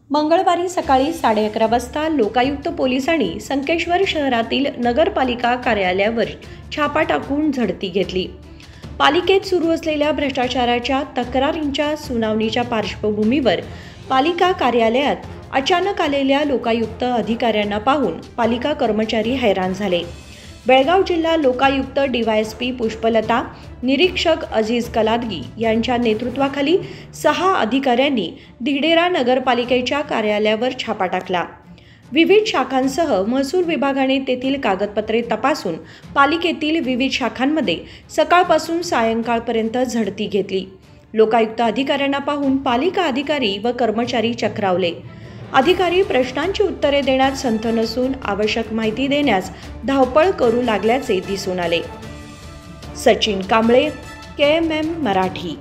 मंगळवारी सकाळी 11:30 वाजता लोकायुक्त पोलिसांनी संकेश्वर शहरातील नगरपालिका कार्यालयावर छापा टाकून झडती घेतली। पालिकेत सुरू असलेल्या भ्रष्टाचाराच्या तक्रारींच्या सुनावणीच्या पार्श्वभूमीवर पालिका कार्यालयात अचानक आलेल्या लोकायुक्त अधिकाऱ्यांना पाहून पालिका कर्मचारी हैराण झाले। बेळगाव जिल्हा लोकायुक्त DYSP पुष्पलता, निरीक्षक अजीज कलादगी यांच्या नेतृत्वाखाली 6 अधिकाऱ्यांनी धिडेरा नगरपालिकेच्या कार्यालयावर छापा टाकला। विविध शाखांसह महसूल विभागाने तेथील कागदपत्रे तपासून पालिकेतील विविध शाखांमध्ये सकाळपासून सायंकाळपर्यंत झडती घेतली। लोकायुक्त अधिकाऱ्यांना पाहून पालिका अधिकारी व कर्मचारी चक्रावले। अधिकारी प्रश्नांची उत्तरे देण्यात संथ नसून आवश्यक माहिती देण्यास धावपळ करू लागल्याचे दिसून आले। सचिन कांबळे, KMM मराठी।